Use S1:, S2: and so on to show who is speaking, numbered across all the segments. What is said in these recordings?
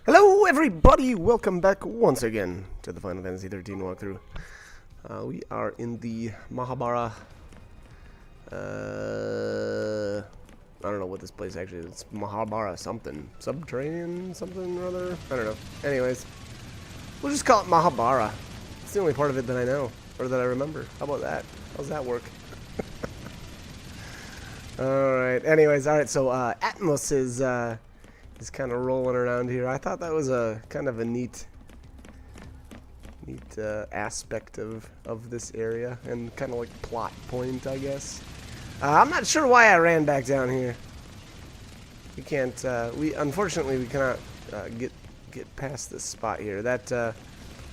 S1: Hello everybody, welcome back once again to the Final Fantasy 13 walkthrough. We are in the Mahabara, I don't know what this place actually is. It's Mahabara something. Subterranean something or other? I don't know. Anyways, we'll just call it Mahabara. It's the only part of it that I know, or that I remember. How about that? How's that work? Alright, anyways, alright, so Atmos is kind of rolling around here. I thought that was a kind of a neat aspect of this area, and kind of like plot point, I guess. I'm not sure why I ran back down here. We can't, unfortunately we cannot get past this spot here. That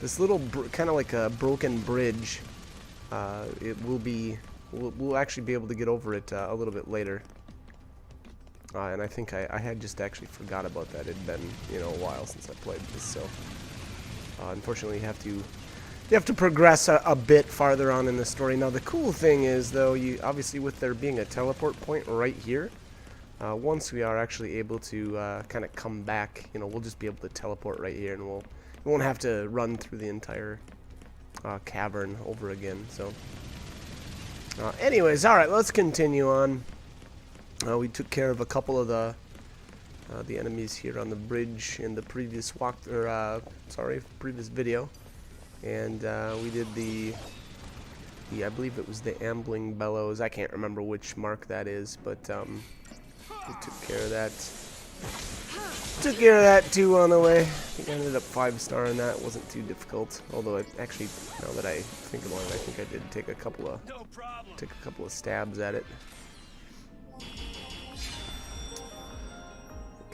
S1: this little kind of like a broken bridge, we'll actually be able to get over it a little bit later. And I think I had just actually forgot about that. It had been, you know, a while since I played this, so unfortunately you have to progress a bit farther on in the story. Now the cool thing is, though, you obviously, with there being a teleport point right here, once we are actually able to kind of come back, you know, we'll just be able to teleport right here, and we won't have to run through the entire cavern over again. So anyways, alright, let's continue on. We took care of a couple of the enemies here on the bridge in the previous previous video, and we did the I believe it was the Ambling Bellows. I can't remember which mark that is, but we took care of that. Took care of that too on the way. I think I ended up 5-star on that. It wasn't too difficult, although it actually, now that I think about it, I think I did take a couple of stabs at it.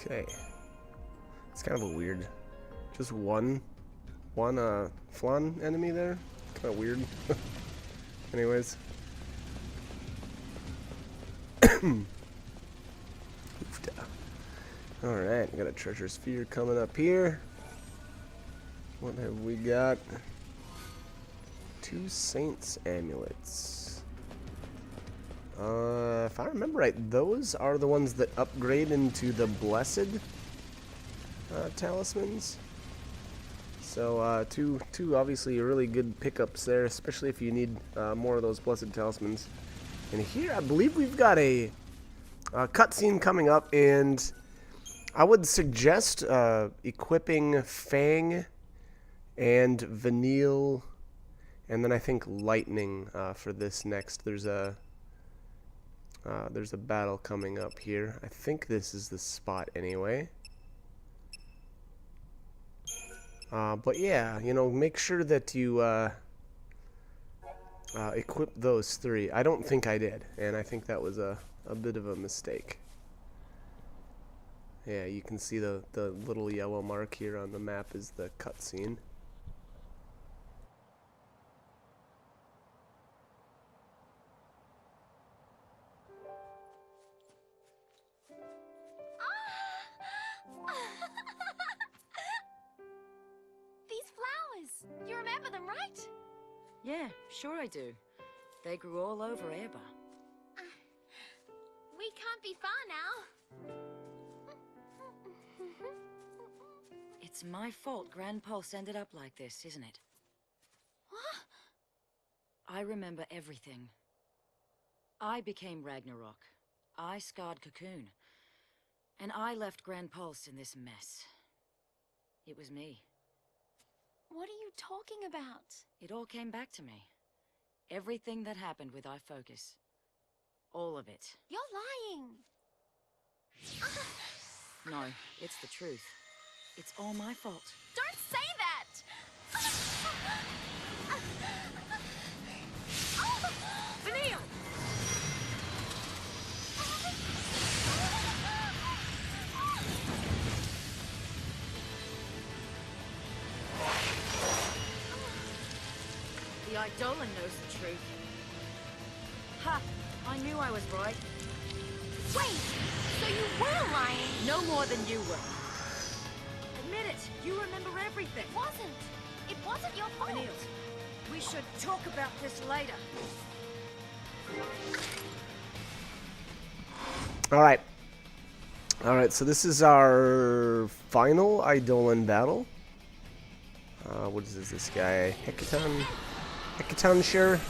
S1: Okay, it's kind of a weird, just one flan enemy there. Kind of weird. Anyways, all right, we got a treasure sphere coming up here. What have we got? 2 Saints amulets. If I remember right, those are the ones that upgrade into the Blessed talismans. So two obviously really good pickups there, especially if you need more of those Blessed talismans. And here I believe we've got a cutscene coming up, and I would suggest equipping Fang and Vanille, and then I think Lightning for this next. There's a battle coming up here. I think this is the spot anyway. But yeah, you know, make sure that you equip those 3. I don't think I did, and I think that was a bit of a mistake. Yeah, you can see the little yellow mark here on the map is the cutscene.
S2: You remember them, right?
S3: Yeah, sure I do. They grew all over Airba.
S2: We can't be far now.
S3: It's my fault Grand Pulse ended up like this, isn't it?
S2: What?
S3: I remember everything. I became Ragnarok. I scarred Cocoon. And I left Grand Pulse in this mess. It was me.
S2: What are you talking about?
S3: It all came back to me. Everything that happened with iFocus. All of it.
S2: You're lying.
S3: No, it's the truth. It's all my fault.
S2: Don't say that!
S3: Vanille! The Eidolon knows the truth. Ha! I knew I was right.
S2: Wait! So you were lying?
S3: No more than you were. Admit it! You remember everything!
S2: It wasn't your fault!
S3: Vanille, we should talk about this later.
S1: All right. Alright, so this is our final Eidolon battle. What is this guy? Hecaton? Hecaton Share?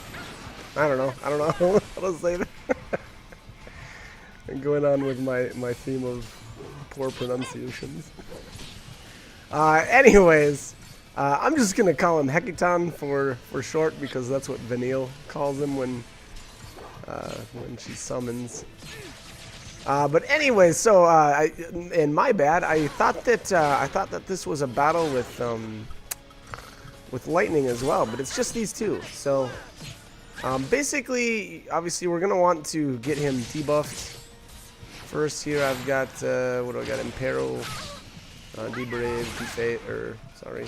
S1: I don't know how to say that. I'm going on with my theme of poor pronunciations. Anyways, I'm just gonna call him Hecaton for short because that's what Vanille calls him when she summons. But anyway, so and my bad. I thought that this was a battle with lightning as well, but it's just these two. So basically, obviously, we're gonna want to get him debuffed. First here, I've got what do I got? Impero, Debrave, Defate, or sorry,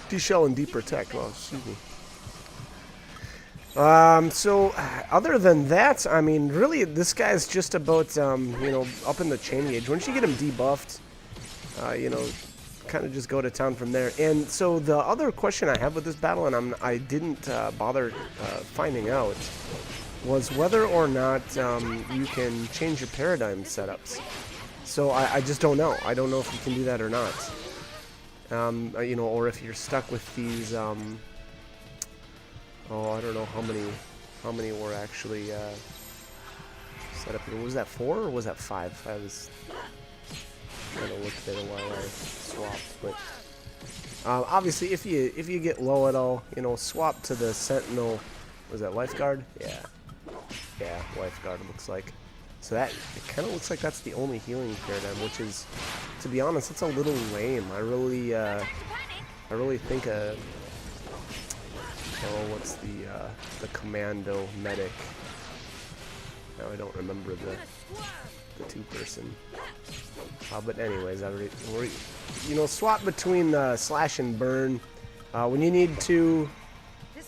S1: De-Shell and De-Protect. Well, excuse me. So other than that, I mean, really, this guy's just about, you know, up in the chain gauge. Once you get him debuffed, you know, kind of just go to town from there. And so the other question I have with this battle, and I didn't bother finding out, was whether or not you can change your paradigm setups. So I just don't know. I don't know if you can do that or not. You know, or if you're stuck with these. Oh, I don't know how many were actually set up here. Was that 4 or was that 5? I was trying to look at it while I swapped, but obviously, if you get low at all, you know, swap to the Sentinel. Was that Lifeguard? Yeah, Lifeguard. It looks like. So that it kind of looks like that's the only healing paradigm, which is, to be honest, that's a little lame. I really think oh, what's the Commando Medic? Now I don't remember the 2-person. But anyways, you know, swap between Slash and Burn when you need to.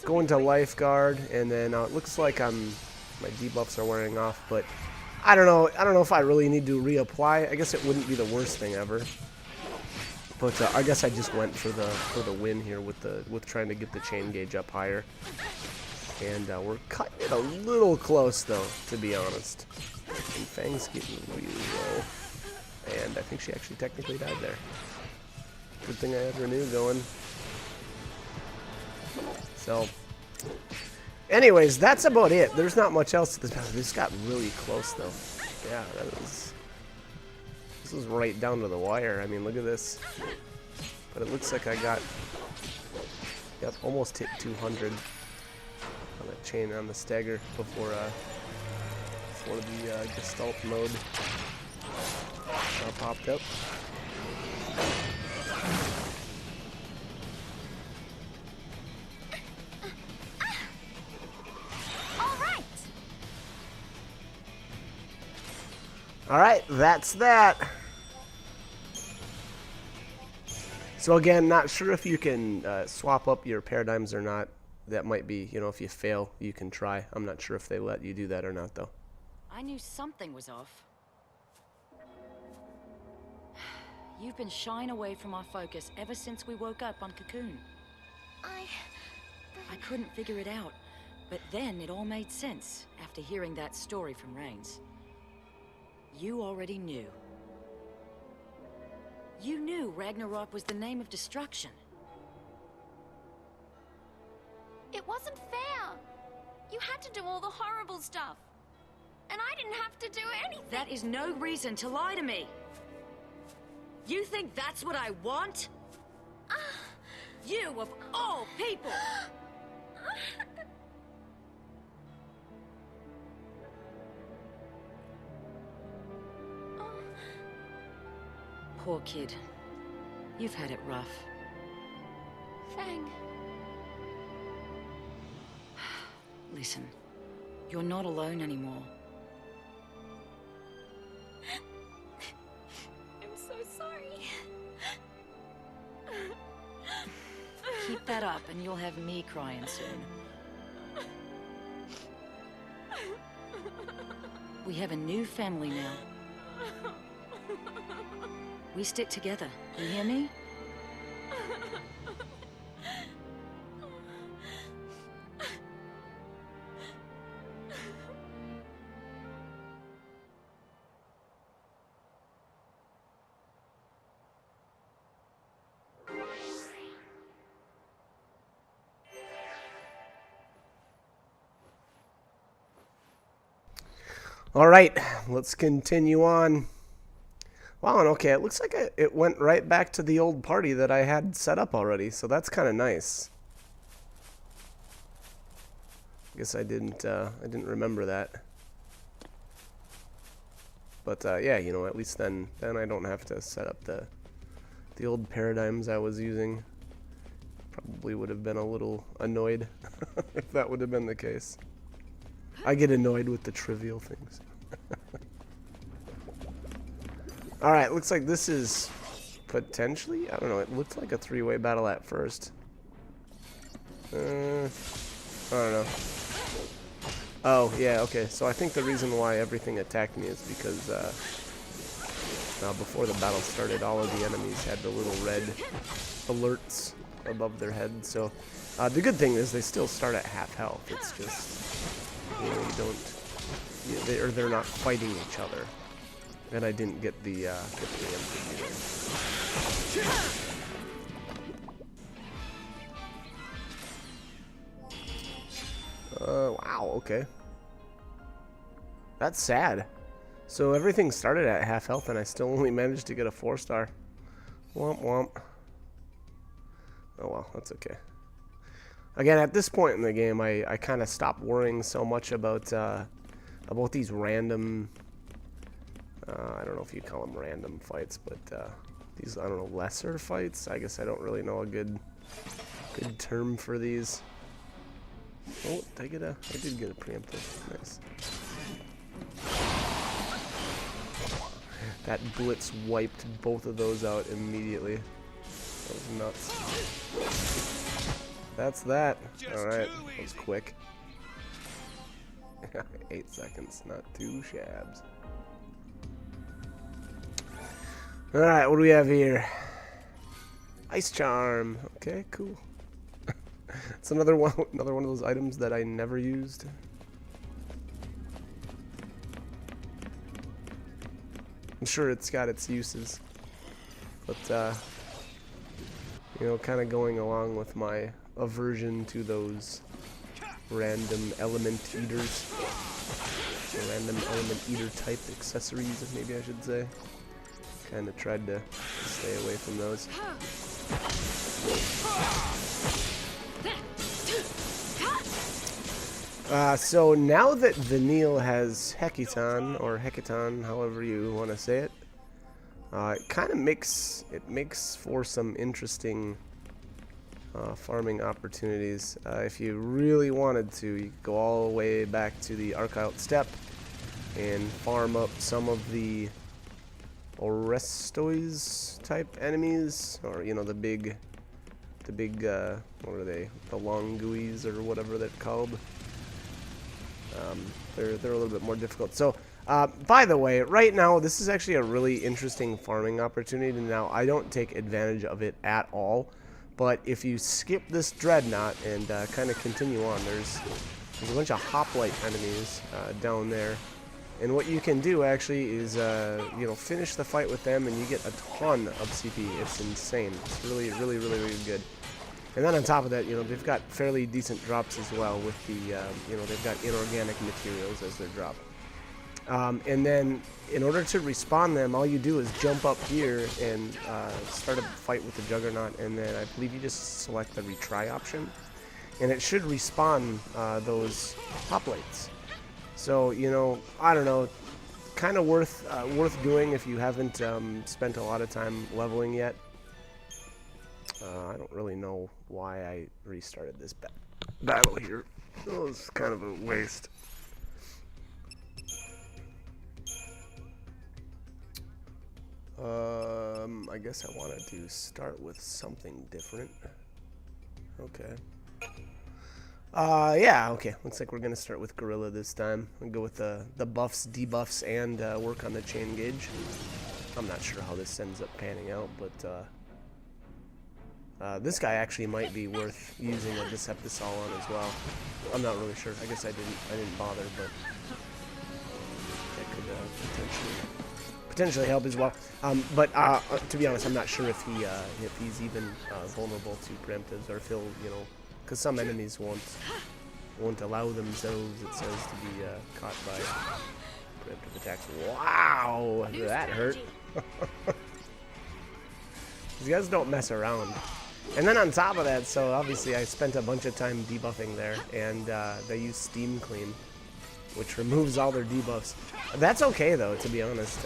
S1: Go into Lifeguard, and then it looks like my debuffs are wearing off, but I don't know if I really need to reapply. I guess it wouldn't be the worst thing ever. But I guess I just went for the win here with trying to get the chain gauge up higher. And we're cutting it a little close though, to be honest. And Fang's getting really low. And I think she actually technically died there. Good thing I had Renew going. So, anyways, that's about it. There's not much else to this battle. This got really close though. Yeah, this was right down to the wire. I mean, look at this. But it looks like I got, yep, almost hit 200 on the chain, on the stagger before the Gestalt mode popped up. Alright, that's that. So again, not sure if you can swap up your paradigms or not. That might be, you know, if you fail, you can try. I'm not sure if they let you do that or not, though.
S3: I knew something was off. You've been shying away from our focus ever since we woke up on Cocoon. I couldn't figure it out, but then it all made sense after hearing that story from Rains. You already knew. You knew Ragnarok was the name of destruction.
S2: It wasn't fair. You had to do all the horrible stuff. And I didn't have to do anything.
S3: That is no reason to lie to me. You think that's what I want? You of all people! Poor kid. You've had it rough.
S2: Fang.
S3: Listen, you're not alone anymore.
S2: I'm so sorry.
S3: Keep that up and you'll have me crying soon. We have a new family now. We stick together. You hear me?
S1: Alright, let's continue on. Wow, and okay, it looks like it went right back to the old party that I had set up already, so that's kind of nice. I guess I didn't remember that. But yeah, you know, at least then I don't have to set up the old paradigms I was using. Probably would have been a little annoyed if that would have been the case. I get annoyed with the trivial things. Alright, looks like this is potentially, I don't know, it looked like a three-way battle at first. I don't know. Oh, yeah, okay, so I think the reason why everything attacked me is because before the battle started, all of the enemies had the little red alerts above their head, so the good thing is they still start at half health. It's just, you know, you don't, they're not fighting each other. And I didn't get the preemptive either. Wow, okay. That's sad. So everything started at half health and I still only managed to get a 4-star. Womp womp. Oh well, that's okay. Again, at this point in the game, I kind of stopped worrying so much about these random, I don't know if you call them random fights, but these, I don't know, lesser fights? I guess I don't really know a good term for these. Oh, I did get a preemptive. Nice. That blitz wiped both of those out immediately. That was nuts. That's that. Alright, that was quick. 8 seconds, not too shabs. Alright, what do we have here? Ice Charm. Okay, cool. It's another one of those items that I never used. I'm sure it's got its uses, but you know, kind of going along with my aversion to those random element eaters, random element eater type accessories, maybe I should say. Kind of tried to stay away from those. So now that Vanille has Hecaton, or Hecaton, however you want to say it, it kind of makes for some interesting farming opportunities. If you really wanted to, you could go all the way back to the Archild Steppe and farm up some of the Orestois type enemies, or you know, the big what are they? The Longuis or whatever they're called. They're a little bit more difficult. So, by the way, right now this is actually a really interesting farming opportunity. Now, I don't take advantage of it at all, but if you skip this Dreadnought and kind of continue on, there's a bunch of hoplite enemies down there, and what you can do actually is you know, finish the fight with them, and you get a ton of CP. It's insane. It's really good. And then on top of that, you know, they've got fairly decent drops as well with the, you know, they've got inorganic materials as their drop. And then in order to respawn them, all you do is jump up here and start a fight with the Juggernaut, and then I believe you just select the retry option, and it should respawn those hoplites. So, you know, I don't know, kind of worth doing if you haven't spent a lot of time leveling yet. I don't really know why I restarted this battle here. It was kind of a waste. I guess I wanted to start with something different. Okay. Yeah, okay. Looks like we're gonna start with Gorilla this time. We'll go with the buffs, debuffs, and work on the chain gauge. I'm not sure how this ends up panning out, but this guy actually might be worth using a Decepticol on as well. I'm not really sure. I guess I didn't bother, but that could potentially help as well. But to be honest, I'm not sure if he's even vulnerable to preemptives, or if he'll, you know, because some enemies won't allow themselves, it says, to be caught by preemptive attacks. Wow, that hurt. These guys don't mess around. And then on top of that, so obviously I spent a bunch of time debuffing there, and they use Steam Clean, which removes all their debuffs. That's okay though, to be honest.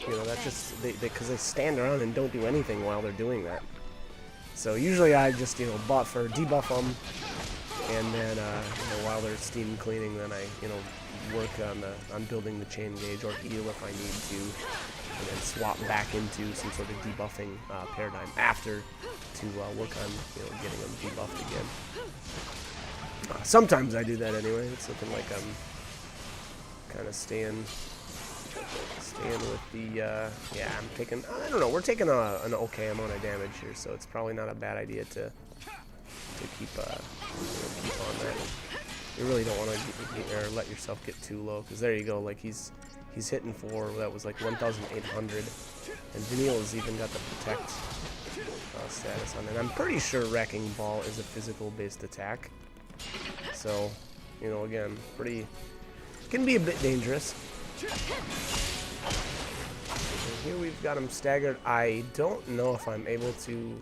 S1: You know, that's just because they stand around and don't do anything while they're doing that. So usually I just, you know, buff or debuff them, and then you know, while they're steam cleaning, then I, you know, work on building the chain gauge or heal if I need to, and then swap back into some sort of debuffing paradigm after to work on, you know, getting them debuffed again. Sometimes I do that anyway. It's looking like I'm kind of staying with the, yeah, I'm taking, I don't know, we're taking an okay amount of damage here, so it's probably not a bad idea to keep, you know, keep on that. You really don't want to let yourself get too low, because there you go, like he's hitting for, that was like 1,800, and Vanille has even got the protect status on it. I'm pretty sure Wrecking Ball is a physical-based attack, so, you know, again, can be a bit dangerous. Here we've got him staggered. I don't know if I'm able to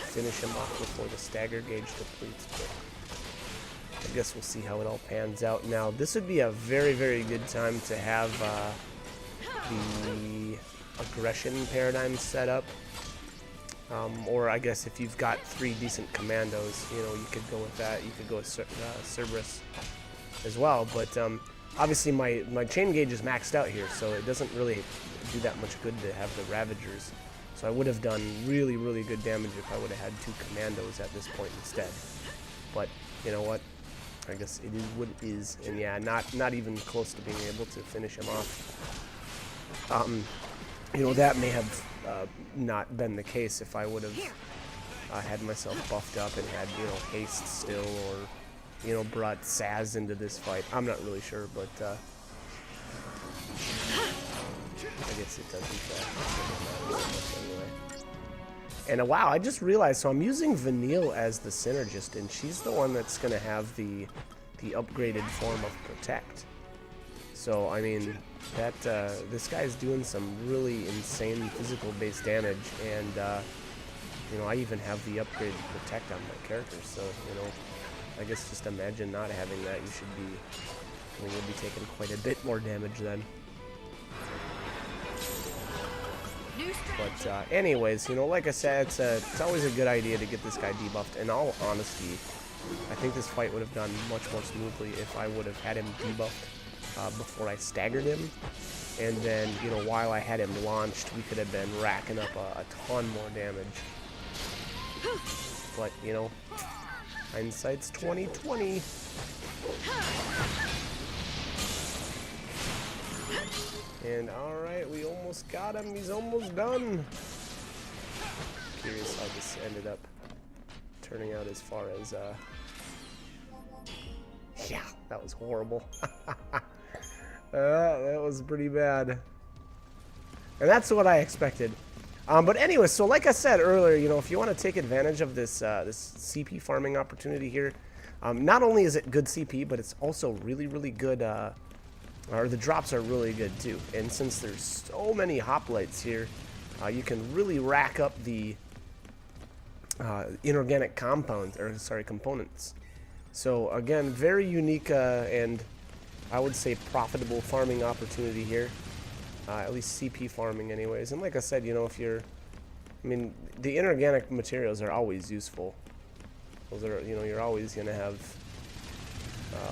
S1: finish him off before the stagger gauge depletes, but I guess we'll see how it all pans out. Now, this would be a very, very good time to have the aggression paradigm set up. Or I guess if you've got 3 decent commandos, you know, you could go with that. You could go with Cerberus as well, but obviously my chain gauge is maxed out here, so it doesn't really do that much good to have the Ravagers. So I would have done really, really good damage if I would have had 2 commandos at this point instead. But you know what? I guess it is what it is, and yeah, not even close to being able to finish him off. You know, that may have not been the case if I would have had myself buffed up and had, you know, haste still, or, you know, brought Saz into this fight. I'm not really sure, but I guess it doesn't matter anyway. And wow, I just realized, so I'm using Vanille as the synergist, and she's the one that's going to have the upgraded form of Protect. So, I mean, that this guy's doing some really insane physical-based damage, and, you know, I even have the upgraded Protect on my character, so, you know, I guess just imagine not having that. You should be, I mean, you'll be taking quite a bit more damage then. But anyways, you know, like I said, it's always a good idea to get this guy debuffed. In all honesty, I think this fight would have gone much more smoothly if I would have had him debuffed before I staggered him. And then, you know, while I had him launched, we could have been racking up a ton more damage. But, you know, hindsight's 20/20. And alright, we almost got him. He's almost done. Curious how this ended up turning out as far as, yeah, that was horrible. That was pretty bad. And that's what I expected. But anyway, so like I said earlier, you know, if you want to take advantage of this this CP farming opportunity here, not only is it good CP, but it's also really, really good, or the drops are really good too. And since there's so many hoplites here, you can really rack up the inorganic compounds, or sorry, components. So again, very unique and I would say profitable farming opportunity here. At least CP farming anyways. And like I said, you know, if you're, I mean, the inorganic materials are always useful. Those are, you know, you're always going to have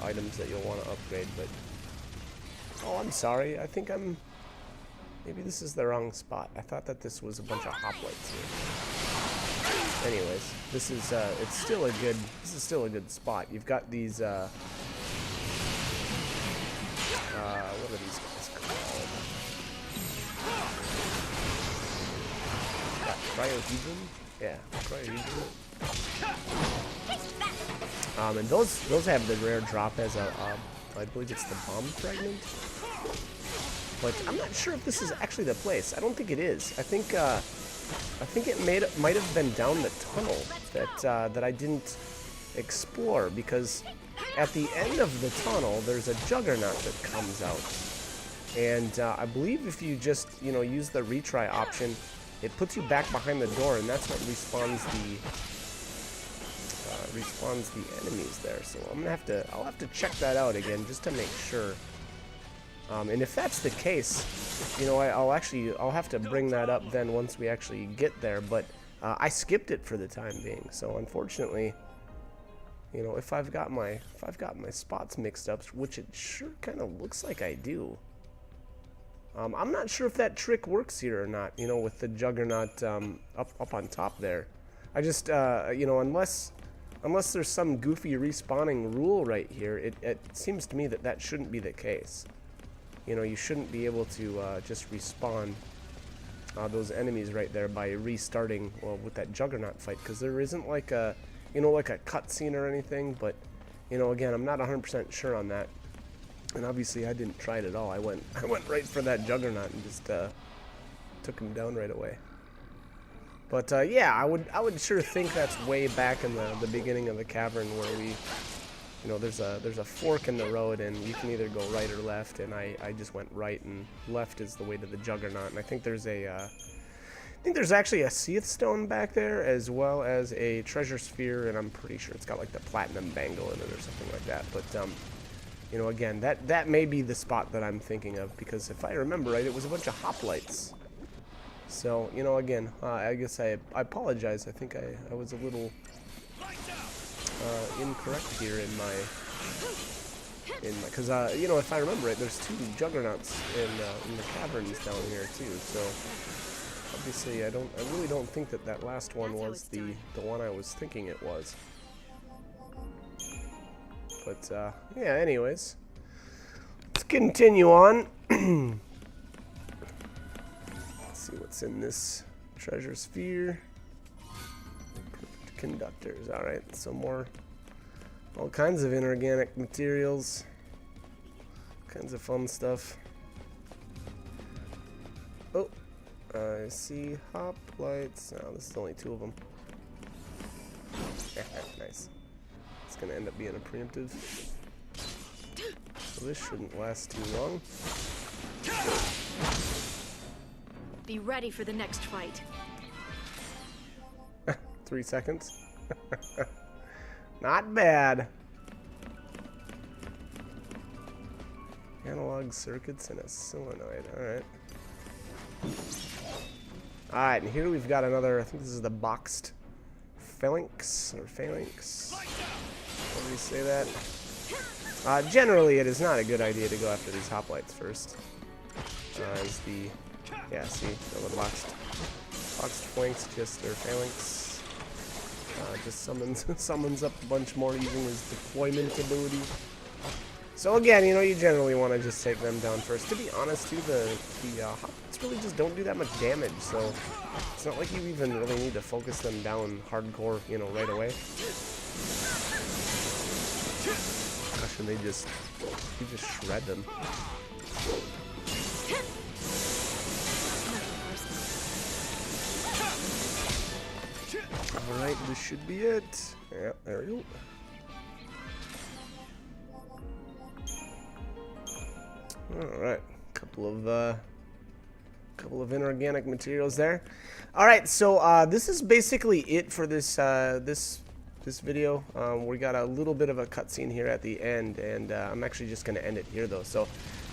S1: items that you'll want to upgrade, but, oh, I'm sorry, I think maybe this is the wrong spot. I thought that this was a bunch of hoplites here. Anyways, this is, it's still a good, this is still a good spot. You've got these, what are these guys called? Cryohedron? Yeah, Cryohedron. And those have the rare drop as a, I believe it's the bomb fragment. But I'm not sure if this is actually the place. I don't think it is. I think it might have been down the tunnel that I didn't explore, because at the end of the tunnel there's a juggernaut that comes out. And I believe if you just, you know, use the retry option, it puts you back behind the door, and that's what respawns the enemies there. So I'll have to check that out again just to make sure. And if that's the case, you know, I'll have to bring that up then once we actually get there. But I skipped it for the time being, so unfortunately, you know, if I've got my spots mixed up, which it sure kind of looks like I do. I'm not sure if that trick works here or not, you know, with the Juggernaut up on top there. I just, you know, unless there's some goofy respawning rule right here, it seems to me that shouldn't be the case. You know, you shouldn't be able to just respawn those enemies right there by restarting, well, with that Juggernaut fight, because there isn't like a, you know, like a cutscene or anything. But, you know, again, I'm not 100% sure on that. And obviously, I didn't try it at all. I went right for that Juggernaut and just took him down right away. But yeah, I would sure think that's way back in the beginning of the cavern where we, you know, there's a fork in the road and you can either go right or left. And I just went right, and left is the way to the Juggernaut. And I think there's actually a Seath Stone back there, as well as a treasure sphere, and I'm pretty sure it's got like the platinum bangle in it or something like that. But you know, again, that may be the spot that I'm thinking of, because if I remember right, it was a bunch of hoplites. So, you know, again, I guess I apologize. I think I was a little incorrect here in my, because you know, if I remember right, there's 2 Juggernauts in the caverns down here too. So obviously, I really don't think that last one was the one I was thinking it was. But yeah, anyways, let's continue on. Let's see what's in this treasure sphere. Perfect conductors. All right, some more, all kinds of inorganic materials, kinds of fun stuff. Oh, I see hoplites. Oh, this is only 2 of them. Nice. It's gonna end up being a preemptive. So this shouldn't last too long.
S4: Be ready for the next fight.
S1: 3 seconds. Not bad. Analog circuits and a solenoid. Alright. Alright, and here we've got another, I think this is the boxed phalanx, or phalanx. How do you say that? Generally, it is not a good idea to go after these hoplites first. As the, yeah, see, the boxed flanks, just their phalanx. Just summons up a bunch more using his deployment ability. So again, you know, you generally want to just take them down first. To be honest, too, the hoplites really just don't do that much damage, so it's not like you even really need to focus them down hardcore, you know, right away. Gosh, and you just shred them. Alright, this should be it. Yeah, there we go. Alright, couple of inorganic materials there. Alright, so this is basically it for this this video. We got a little bit of a cutscene here at the end, and I'm actually just going to end it here though. So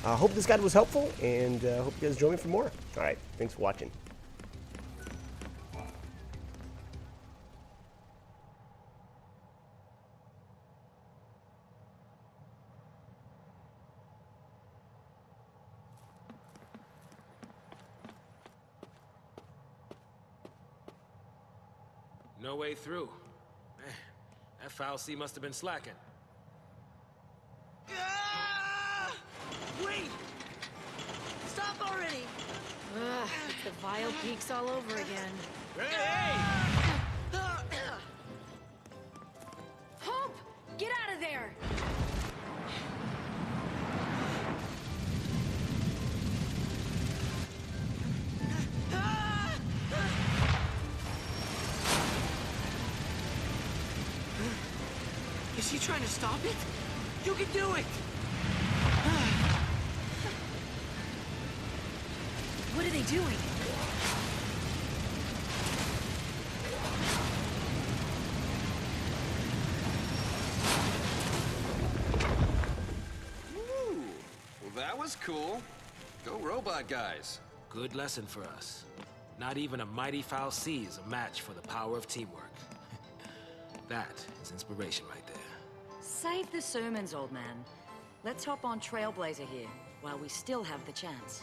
S1: I hope this guide was helpful, and hope you guys join me for more. Alright, thanks for watching.
S5: No way through. Man, that foul sea must have been slacking.
S6: Ah! Wait! Stop already!
S4: Ugh, it's the vile peaks all over again.
S5: Hey!
S4: Hope! Get out of there!
S6: Is he trying to stop it? You can do it!
S4: are they doing?
S7: Ooh, well that was cool. Go robot guys.
S5: Good lesson for us. Not even a mighty Foul Sea is a match for the power of teamwork. That is inspiration right there.
S3: Save the sermons, old man. Let's hop on Trailblazer here, while we still have the chance.